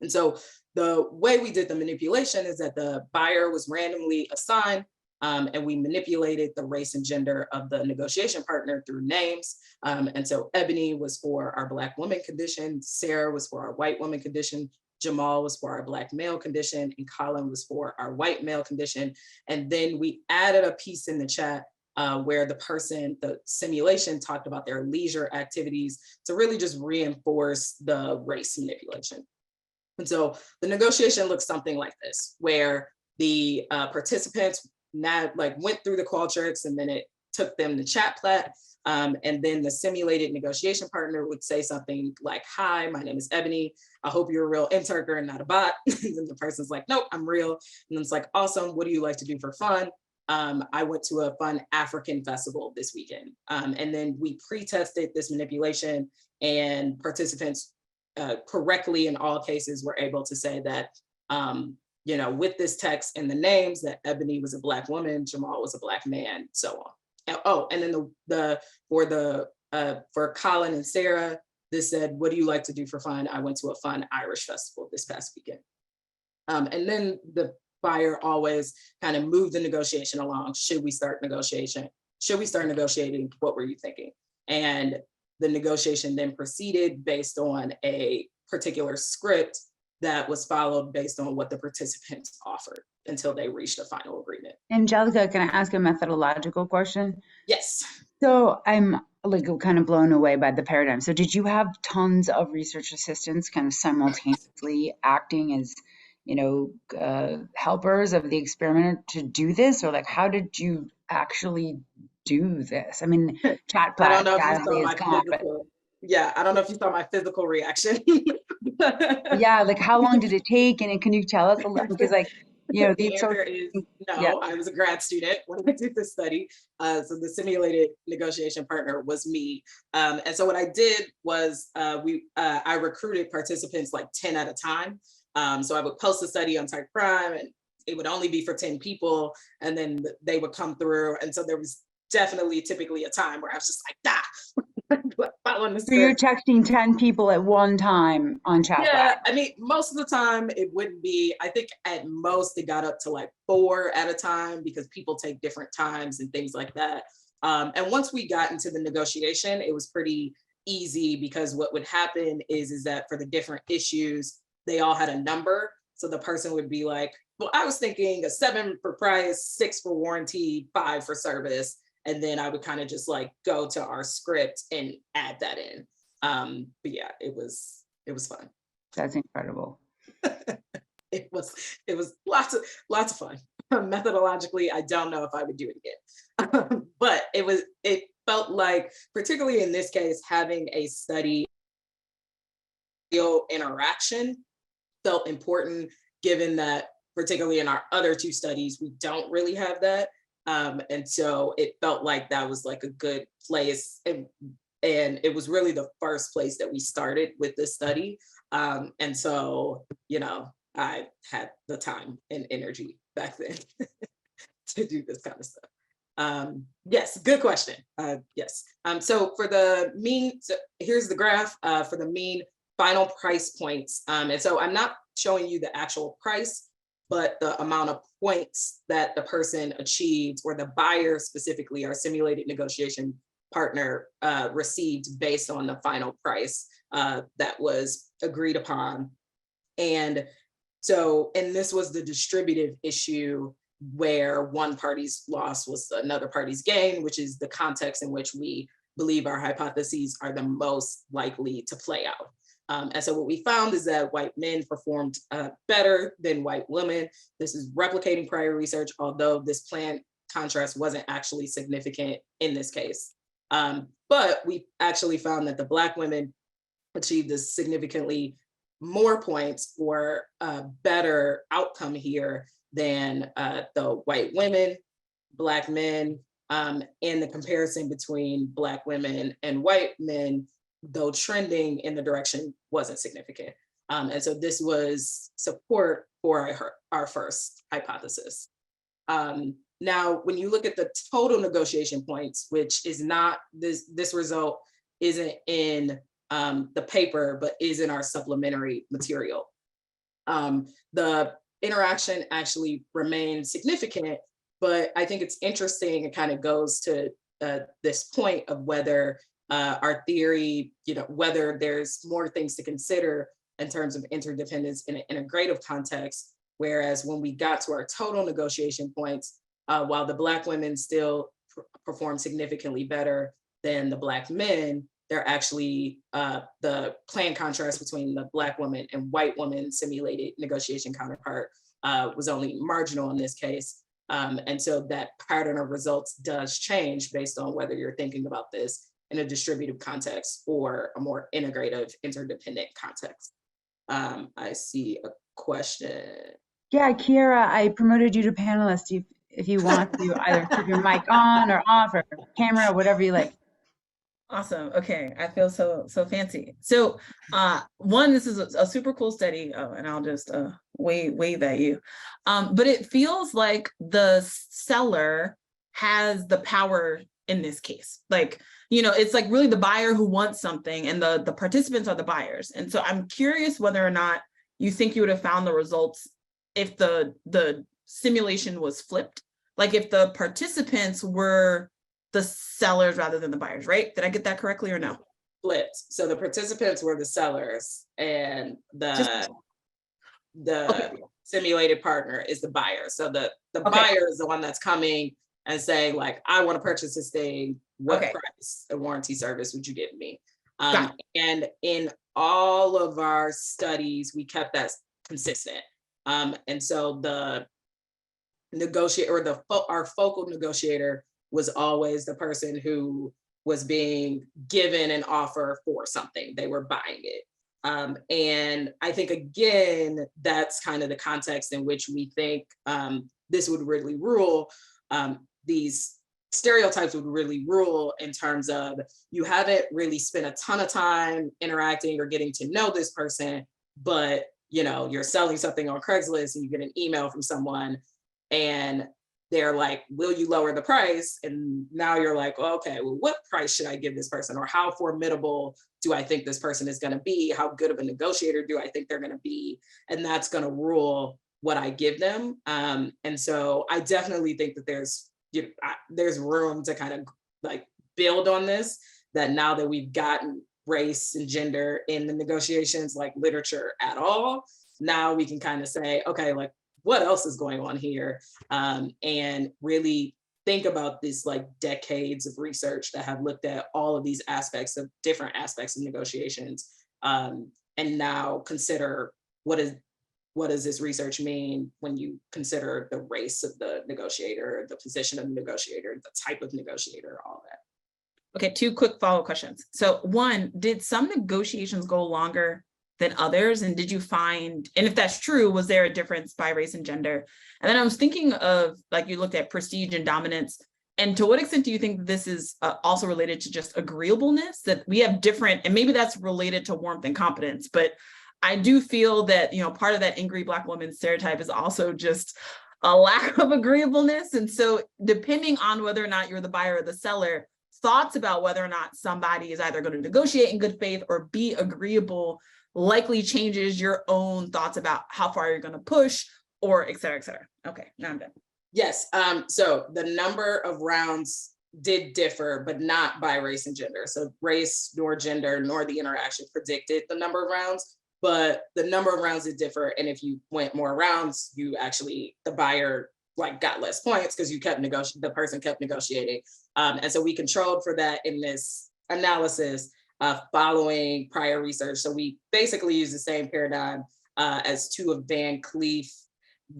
And so the way we did the manipulation is that the buyer was randomly assigned, and we manipulated the race and gender of the negotiation partner through names. And so Ebony was for our Black woman condition, Sarah was for our white woman condition, Jamal was for our Black male condition, and Colin was for our white male condition. And then we added a piece in the chat where the simulation talked about their leisure activities to really just reinforce the race manipulation. And so the negotiation looks something like this, where the participants went through the Qualtrics, and then it took them to chat plat. And then the simulated negotiation partner would say something like, "Hi, my name is Ebony. I hope you're a real interker and not a bot." And the person's like, "Nope, I'm real." And then it's like, "Awesome. What do you like to do for fun?" I went to a fun African festival this weekend. And then we pre-tested this manipulation, and participants correctly in all cases were able to say that, with this text and the names, that Ebony was a Black woman, Jamal was a Black man, so on. And then for Colin and Sarah, this said, "What do you like to do for fun?" I went to a fun Irish festival this past weekend. And then the buyer always kind of moved the negotiation along. Should we start negotiation? Should we start negotiating? What were you thinking? And the negotiation then proceeded based on a particular script that was followed based on what the participants offered. until they reached a final agreement. Angelica, can I ask a methodological question? Yes. So I'm like kind of blown away by the paradigm. So did you have tons of research assistants kind of simultaneously acting as, helpers of the experimenter to do this? Or like, how did you actually do this? I mean, I don't know if you saw sadly is my gone, but physical, yeah, I don't know if you saw my physical reaction. yeah, like how long did it take? And can you tell us a little, because like, The these sort answer of, is yeah. no. I was a grad student when I did this study. So the simulated negotiation partner was me. And so what I did was I recruited participants like 10 at a time. So I would post a study on Type Crime and it would only be for 10 people. And then they would come through. And so there was definitely typically a time where I was just like, following the So you're script. texting 10 people at one time on chat. Yeah, I mean, most of the time it wouldn't be. I think at most it got up to like 4 at a time because people take different times and things like that. And once we got into the negotiation, it was pretty easy because what would happen is that for the different issues, they all had a number. So the person would be like, well, I was thinking a 7 for price, 6 for warranty, 5 for service. And then I would kind of just like go to our script and add that in. But yeah, it was fun. That's incredible. It was lots of fun. Methodologically, I don't know if I would do it again. But it felt like, particularly in this case, having a study interaction felt important, given that particularly in our other 2 studies, we don't really have that. And so it felt like that was like a good place. And it was really the first place that we started with this study. And so, I had the time and energy back then to do this kind of stuff. Yes, good question. Yes. So for the mean, so here's the graph for the mean final price points. And so I'm not showing you the actual price, but the amount of points that the person achieved, or the buyer specifically, our simulated negotiation partner received based on the final price that was agreed upon. And this was the distributive issue where one party's loss was another party's gain, which is the context in which we believe our hypotheses are the most likely to play out. And so what we found is that white men performed better than white women. This is replicating prior research, although this planned contrast wasn't actually significant in this case. But we actually found that the Black women achieved a significantly more points for a better outcome here than the white women, Black men, and the comparison between Black women and white men, though trending in the direction, wasn't significant. And so this was support for our first hypothesis. Now, when you look at the total negotiation points, which is not, this result isn't in the paper, but is in our supplementary material. The interaction actually remained significant, but I think it's interesting. It kind of goes to this point of whether our theory, whether there's more things to consider in terms of interdependence in an integrative context. Whereas when we got to our total negotiation points, while the Black women still perform significantly better than the Black men, they're actually the planned contrast between the Black woman and white woman simulated negotiation counterpart was only marginal in this case. And so that pattern of results does change based on whether you're thinking about this in a distributive context or a more integrative, interdependent context. I see a question. Yeah, Kiera, I promoted you to panelist. If you want to either keep your mic on or off or camera, whatever you like. Awesome. Okay, I feel so fancy. So, one, this is a super cool study. Oh, and I'll just wave at you. But it feels like the seller has the power in this case. Like, it's like really the buyer who wants something, and the participants are the buyers. And so I'm curious whether or not you think you would have found the results if the simulation was flipped, like if the participants were the sellers rather than the buyers, right? Did I get that correctly or no? Flipped. So the participants were the sellers and the simulated partner is the buyer. So the buyer is the one that's coming and saying like, I want to purchase this thing. What price a warranty service would you give me? And in all of our studies, we kept that consistent. And so the negotiator or our focal negotiator was always the person who was being given an offer for something. They were buying it. And I think, again, that's kind of the context in which we think this would really rule. These stereotypes would really rule in terms of you haven't really spent a ton of time interacting or getting to know this person, but you're selling something on Craigslist and you get an email from someone and they're like, will you lower the price? And now you're like, well, okay, well, what price should I give this person? Or how formidable do I think this person is going to be? How good of a negotiator do I think they're going to be? And that's going to rule what I give them. And so I definitely think that there's room to kind of like build on this, that now that we've gotten race and gender in the negotiations, like literature at all, now we can kind of say, okay, like what else is going on here? And really think about this like decades of research that have looked at all of these different aspects of negotiations. And now consider what does this research mean when you consider the race of the negotiator, the position of the negotiator, the type of negotiator, all that. Okay, 2 quick follow-up questions. So 1, did some negotiations go longer than others? And did you find, and if that's true, was there a difference by race and gender? And then I was thinking of, like, you looked at prestige and dominance. And to what extent do you think this is also related to just agreeableness, that we have different, and maybe that's related to warmth and competence, but I do feel that, part of that angry Black woman stereotype is also just a lack of agreeableness. And so depending on whether or not you're the buyer or the seller, thoughts about whether or not somebody is either going to negotiate in good faith or be agreeable likely changes your own thoughts about how far you're going to push, or et cetera, et cetera. Okay, now I'm done. Yes, so the number of rounds did differ, but not by race and gender. So race nor gender nor the interaction predicted the number of rounds, but the number of rounds did differ. And if you went more rounds, the buyer got less points because the person kept negotiating. And so we controlled for that in this analysis following prior research. So we basically use the same paradigm as 2 of Van Cleef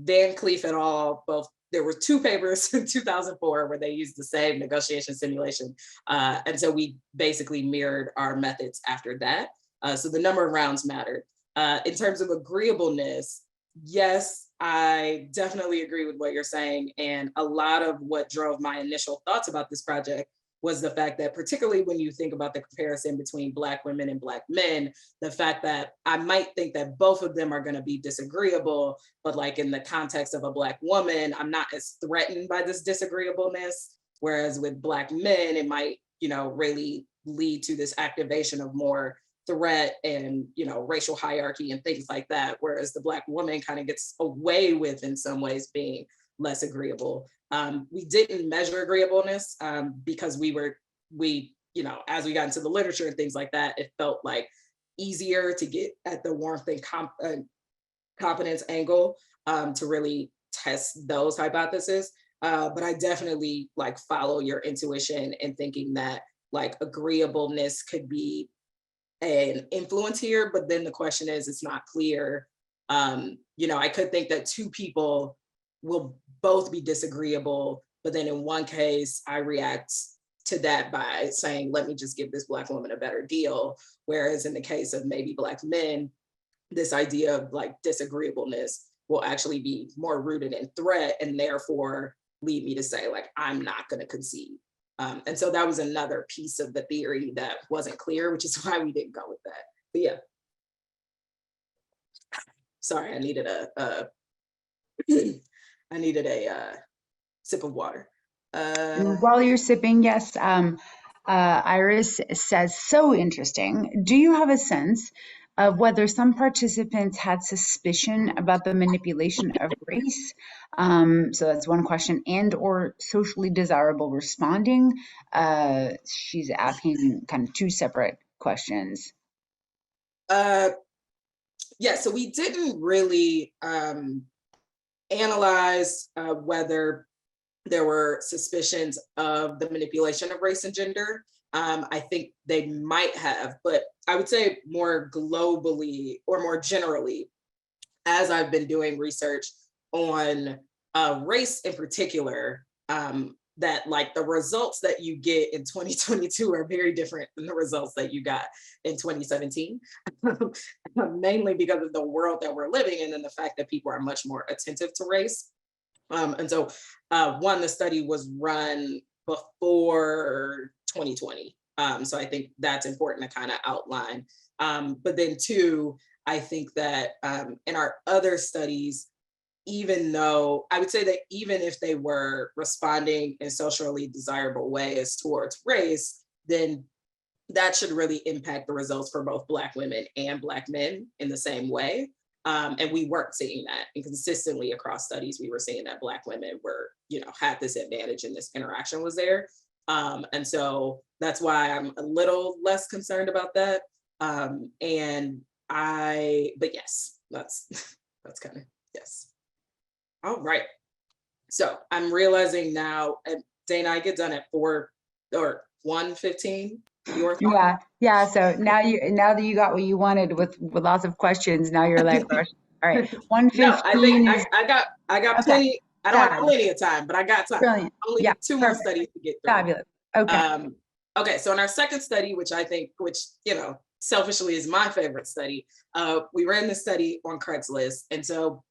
et al. Both, there were 2 papers in 2004 where they used the same negotiation simulation. And so we basically mirrored our methods after that. So the number of rounds mattered. In terms of agreeableness, yes, I definitely agree with what you're saying. And a lot of what drove my initial thoughts about this project was the fact that, particularly when you think about the comparison between Black women and Black men, the fact that I might think that both of them are going to be disagreeable, but like in the context of a Black woman, I'm not as threatened by this disagreeableness. Whereas with Black men, it might, really lead to this activation of more threat and, racial hierarchy and things like that. Whereas the Black woman kind of gets away with, in some ways, being less agreeable. We didn't measure agreeableness because as we got into the literature and things like that, it felt like easier to get at the warmth and competence angle to really test those hypotheses. But I definitely follow your intuition in thinking that agreeableness could be an influence here, but then the question is, it's not clear. I could think that 2 people will both be disagreeable, but then in one case, I react to that by saying, let me just give this Black woman a better deal. Whereas in the case of maybe Black men, this idea of disagreeableness will actually be more rooted in threat and therefore lead me to say, I'm not going to concede. And so that was another piece of the theory that wasn't clear, which is why we didn't go with that. But yeah. Sorry, I needed a sip of water. While you're sipping, yes, Iris says, so interesting. Do you have a sense of whether some participants had suspicion about the manipulation of race? So that's one question, and or socially desirable responding. She's asking kind of 2 separate questions. Yeah, so we didn't really analyze whether there were suspicions of the manipulation of race and gender. I think they might have, but I would say more globally or more generally, as I've been doing research on race in particular, that like the results that you get in 2022 are very different than the results that you got in 2017, mainly because of the world that we're living in and the fact that people are much more attentive to race. And so one, the study was run before 2020. So I think that's important to kind of outline. But then two, I think that in our other studies, even though I would say that even if they were responding in socially desirable ways towards race, then that should really impact the results for both Black women and Black men in the same way. And we weren't seeing that. And consistently across studies, we were seeing that Black women were, had this advantage and this interaction was there. And so that's why I'm a little less concerned about that. But yes, that's kind of, yes. All right. So I'm realizing now, and Dana, I get done at 4 or 1:15. Yeah. So now that you got what you wanted with lots of questions, now you're like, all right, 1:15. No, I think I got okay. plenty. I don't have plenty of time, but I got time. Brilliant. Only Yeah, 2 more studies to get through. Fabulous. Okay. Okay. So in our second study, which selfishly is my favorite study, we ran this study on Craigslist, and so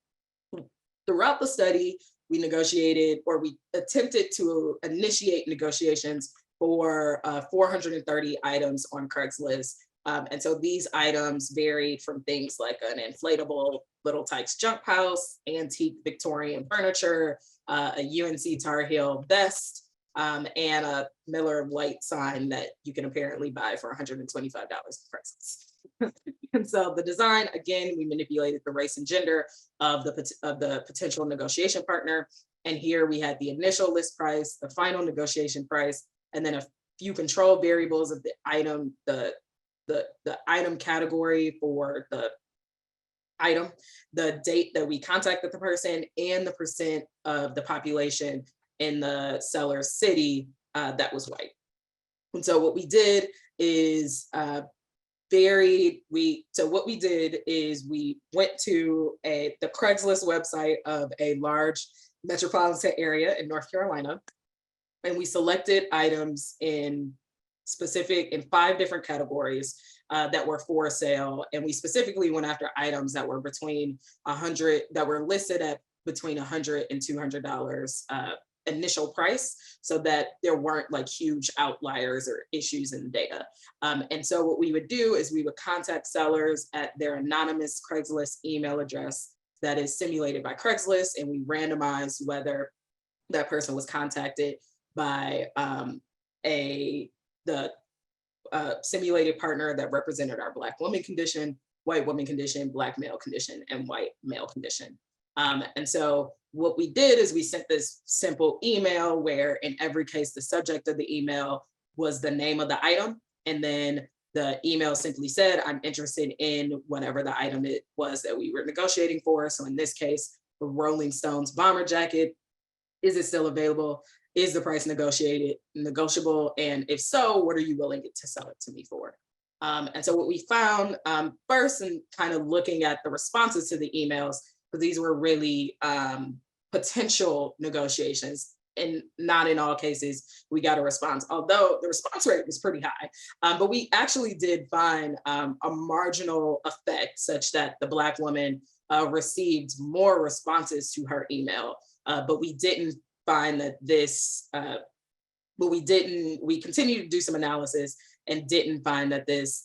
throughout the study, we negotiated, or we attempted to initiate negotiations for 430 items on Craigslist. And so these items varied from things like an inflatable Little Tikes jump house, antique Victorian furniture, a UNC Tar Heel vest, and a Miller Lite sign that you can apparently buy for $125 on Craigslist. And so the design, again, we manipulated the race and gender of the potential negotiation partner. And here we had the initial list price, the final negotiation price, and then a few control variables of the item, the item category for the item, the date that we contacted the person, and the percent of the population in the seller's city that was white. And so what we did is we went to the Craigslist website of a large metropolitan area in North Carolina, and we selected items in 5 different categories that were for sale. And we specifically went after items that were that were listed at between $100 and $200 initial price, so that there weren't like huge outliers or issues in the data. And so what we would do is we would contact sellers at their anonymous Craigslist email address that is simulated by Craigslist, and we randomized whether that person was contacted by the simulated partner that represented our Black woman condition, white woman condition, Black male condition, and white male condition. And so what we did is we sent this simple email where in every case, the subject of the email was the name of the item. And then the email simply said, I'm interested in whatever the item it was that we were negotiating for. So in this case, the Rolling Stones bomber jacket, is it still available? Is the price negotiable? And if so, what are you willing to sell it to me for? And so what we found first, and kind of looking at the responses to the emails, because these were really potential negotiations, and not in all cases we got a response, although the response rate was pretty high. But we actually did find a marginal effect such that the Black woman received more responses to her email, but we didn't find that this, we continued to do some analysis and didn't find that this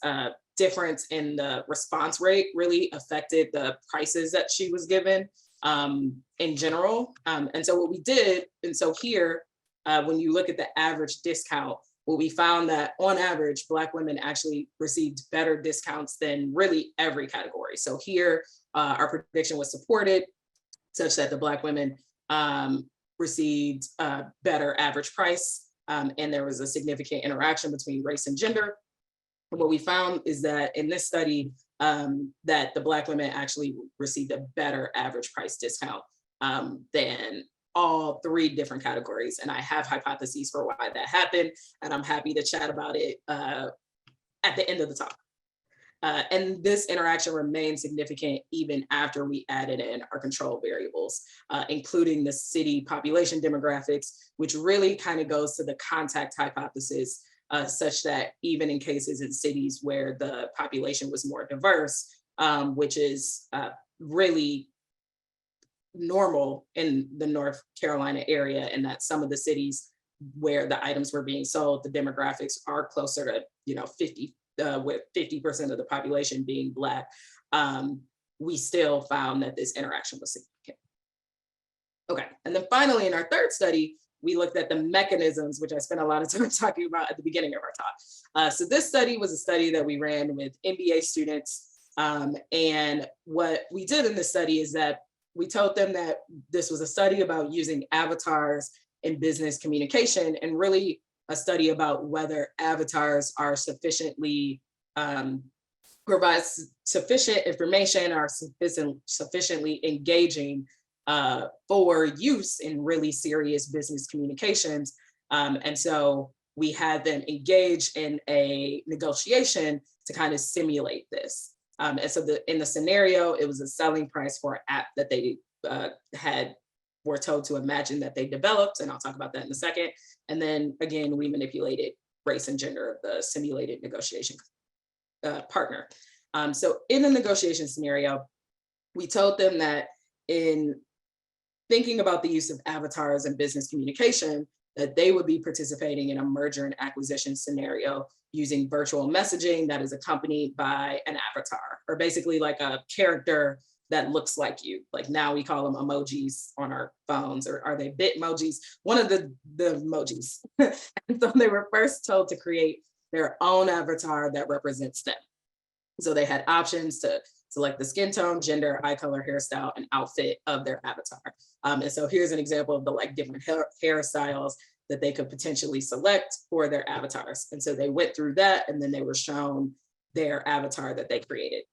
difference in the response rate really affected the prices that she was given in general. And so what we did, and so here, when you look at the average discount, what we found that on average, Black women actually received better discounts than really every category. So here, our prediction was supported such that the Black women received a better average price, and there was a significant interaction between race and gender. What we found is that in this study, that the Black women actually received a better average price discount than all 3 different categories. And I have hypotheses for why that happened, and I'm happy to chat about it at the end of the talk. And this interaction remained significant even after we added in our control variables, including the city population demographics, which really kind of goes to the contact hypothesis, such that even in cases in cities where the population was more diverse, which is really normal in the North Carolina area, and that some of the cities where the items were being sold, the demographics are closer to 50, with 50% of the population being Black, we still found that this interaction was significant. Okay, and then finally in our 3rd study, we looked at the mechanisms, which I spent a lot of time talking about at the beginning of our talk. So this study was a study that we ran with MBA students. And what we did in this study is that we told them that this was a study about using avatars in business communication, and really a study about whether avatars are sufficiently, provides sufficient information, or sufficiently engaging for use in really serious business communications. And so we had them engage in a negotiation to kind of simulate this. And so in the scenario, it was a selling price for an app that they were told to imagine that they developed, and I'll talk about that in a second. And then again, we manipulated race and gender of the simulated negotiation partner. So in the negotiation scenario, we told them that in thinking about the use of avatars in business communication, that they would be participating in a merger and acquisition scenario using virtual messaging that is accompanied by an avatar, or basically like a character that looks like you. Like now we call them emojis on our phones, or are they bitmojis? One of the emojis. And so they were first told to create their own avatar that represents them. So they had options to select the skin tone, gender, eye color, hairstyle, and outfit of their avatar. And so here's an example of the different hairstyles that they could potentially select for their avatars. And so they went through that, and then they were shown their avatar that they created.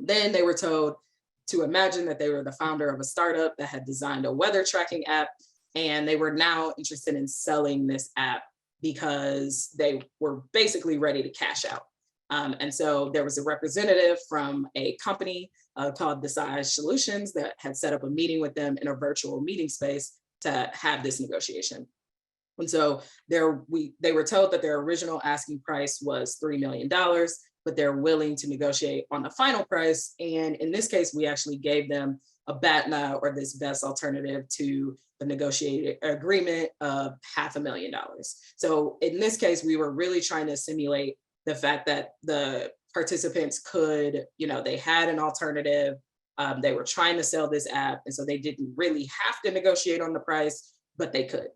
Then they were told to imagine that they were the founder of a startup that had designed a weather tracking app, and they were now interested in selling this app because they were basically ready to cash out. And so there was a representative from a company called Decide Solutions that had set up a meeting with them in a virtual meeting space to have this negotiation. And so they were told that their original asking price was $3 million, but they're willing to negotiate on the final price. And in this case, we actually gave them a BATNA, or this best alternative to the negotiated agreement, of $500,000. So in this case, we were really trying to simulate the fact that the participants could, they had an alternative, they were trying to sell this app, and so they didn't really have to negotiate on the price, but they could.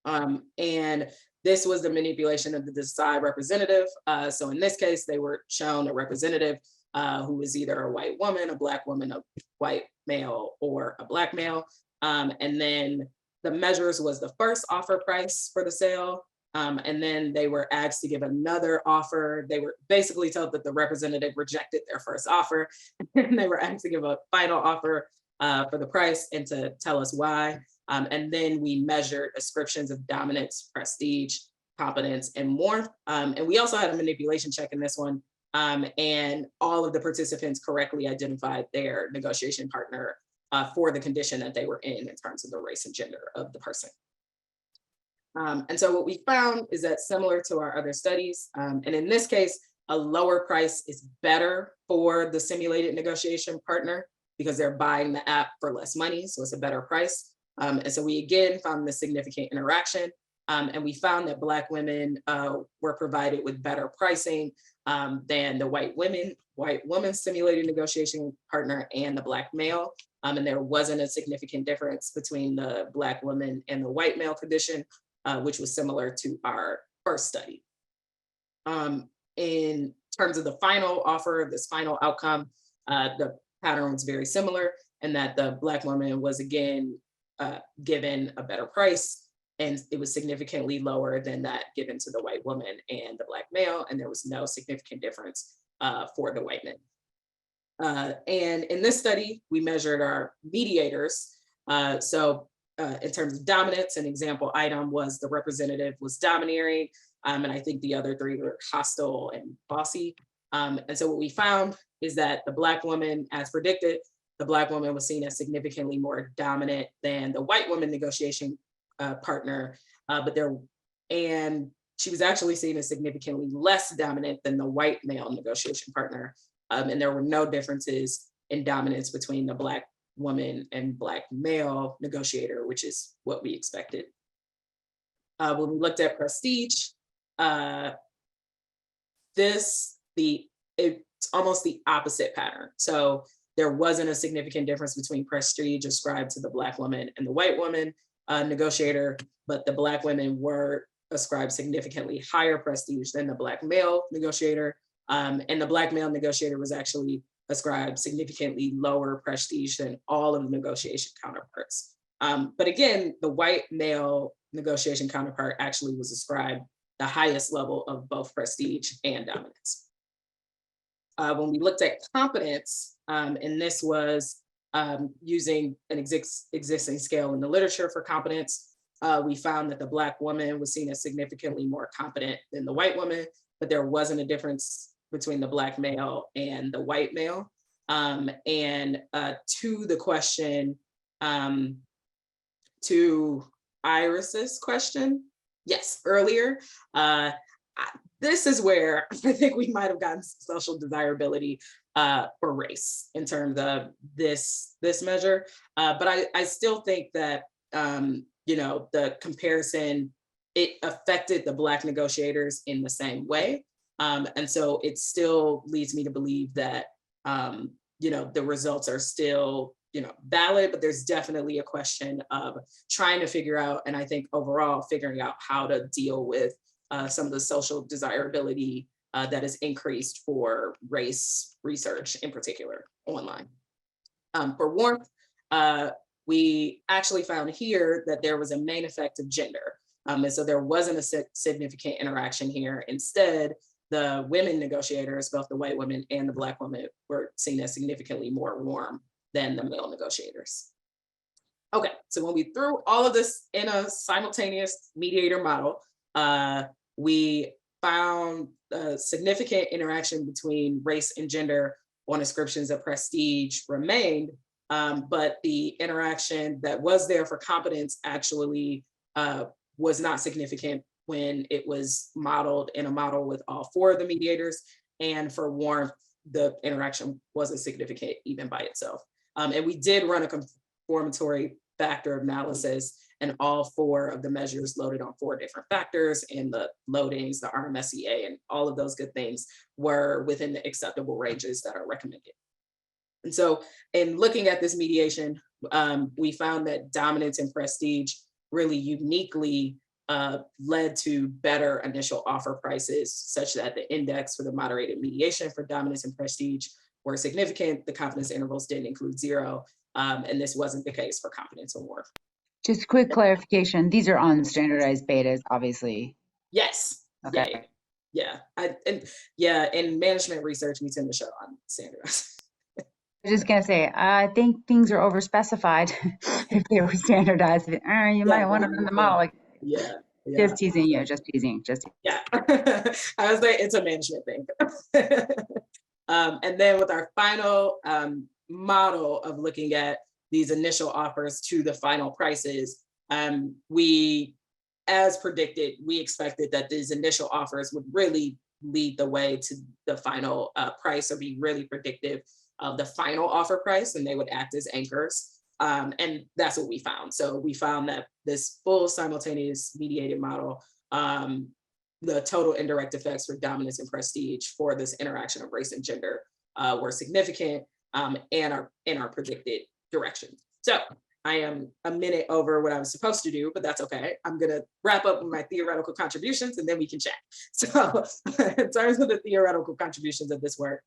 And this was the manipulation of the Decide representative. So in this case, they were shown a representative who was either a white woman, a Black woman, a white male, or a Black male. And then the measures was the first offer price for the sale. And then they were asked to give another offer. They were basically told that the representative rejected their first offer. And they were asked to give a final offer for the price and to tell us why. And then we measured ascriptions of dominance, prestige, competence, and more. And we also had a manipulation check in this one. And all of the participants correctly identified their negotiation partner for the condition that they were in terms of the race and gender of the person. And so what we found is that, similar to our other studies, and in this case, a lower price is better for the simulated negotiation partner because they're buying the app for less money, so it's a better price. And so we again found the significant interaction, and we found that Black women were provided with better pricing than the white woman simulated negotiation partner and the Black male. And there wasn't a significant difference between the Black woman and the white male condition, which was similar to our first study. In terms of the final offer, this final outcome, the pattern was very similar in that the Black woman was again given a better price, and it was significantly lower than that given to the white woman and the Black male, and there was no significant difference for the white men. And in this study, we measured our mediators. In terms of dominance, an example item was the representative was domineering, and I think the other three were hostile and bossy. And so what we found is that the Black woman, as predicted, the Black woman was seen as significantly more dominant than the white woman negotiation partner, and she was actually seen as significantly less dominant than the white male negotiation partner. And there were no differences in dominance between the Black woman and Black male negotiator, which is what we expected. When we looked at prestige, it's almost the opposite pattern. So there wasn't a significant difference between prestige ascribed to the Black woman and the white woman negotiator, but the Black women were ascribed significantly higher prestige than the Black male negotiator. And the Black male negotiator was actually ascribed significantly lower prestige than all of the negotiation counterparts. But again, the white male negotiation counterpart actually was ascribed the highest level of both prestige and dominance. When we looked at competence, and this was using an existing scale in the literature for competence, we found that the Black woman was seen as significantly more competent than the white woman, but there wasn't a difference between the Black male and the white male. To the question, to Iris's question, yes, earlier, this is where I think we might have gotten social desirability for race in terms of this measure. But I still think that, the comparison, it affected the Black negotiators in the same way. And so it still leads me to believe that, the results are still, valid, but there's definitely a question of trying to figure out, and I think overall figuring out how to deal with some of the social desirability that is increased for race research in particular online. For warmth, we actually found here that there was a main effect of gender. And so there wasn't a significant interaction here. Instead, the women negotiators, both the white women and the Black women, were seen as significantly more warm than the male negotiators. Okay, so when we threw all of this in a simultaneous mediator model, we found a significant interaction between race and gender on ascriptions of prestige remained, but the interaction that was there for competence actually was not significant when it was modeled in a model with all four of the mediators. And for warmth, the interaction wasn't significant even by itself. And we did run a conformatory factor analysis, and all four of the measures loaded on four different factors, and the loadings, the RMSEA, and all of those good things were within the acceptable ranges that are recommended. And so in looking at this mediation, we found that dominance and prestige really uniquely led to better initial offer prices, such that the index for the moderated mediation for dominance and prestige were significant. The confidence intervals didn't include 0, and this wasn't the case for competence or warmth. Just quick clarification, these are unstandardized betas, obviously. Yes. Okay. Yeah. In management research, we tend to show unstandardized. I was just gonna say, I think things are overspecified. If they were standardized, you might want to run the model. Yeah. Just teasing you, just teasing. Yeah. I was like, it's a management thing. And then with our final model of looking at these initial offers to the final prices, we, as predicted, we expected that these initial offers would really lead the way to the final price, or be really predictive of the final offer price, and they would act as anchors. And that's what we found. So we found that this full simultaneous mediated model, the total indirect effects for dominance and prestige for this interaction of race and gender were significant and are in our predicted direction. So I am a minute over what I was supposed to do, but that's okay. I'm gonna wrap up with my theoretical contributions and then we can chat. So in terms of the theoretical contributions of this work,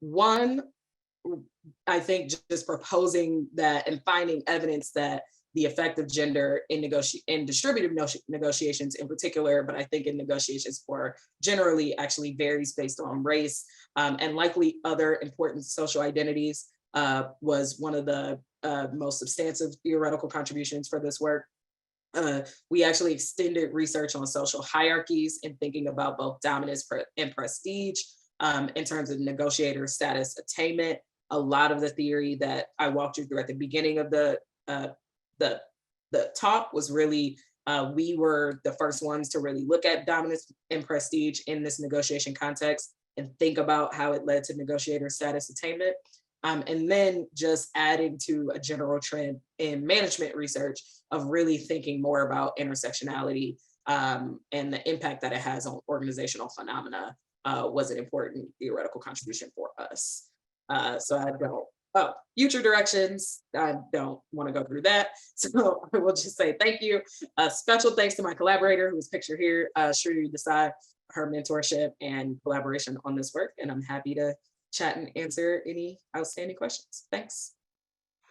one, I think just proposing that and finding evidence that the effect of gender in distributive negotiations in particular, but I think in negotiations for generally actually varies based on race, and likely other important social identities was one of the most substantive theoretical contributions for this work. We actually extended research on social hierarchies and thinking about both dominance and prestige in terms of negotiator status attainment. A lot of the theory that I walked you through at the beginning of the talk was really, we were the first ones to really look at dominance and prestige in this negotiation context and think about how it led to negotiator status attainment. And then just adding to a general trend in management research of really thinking more about intersectionality and the impact that it has on organizational phenomena was an important theoretical contribution for us. So I don't, future directions, I don't want to go through that. So I will just say thank you. Special thanks to my collaborator who's pictured here, Shruti Desai, her mentorship and collaboration on this work. And I'm happy to chat and answer any outstanding questions. Thanks.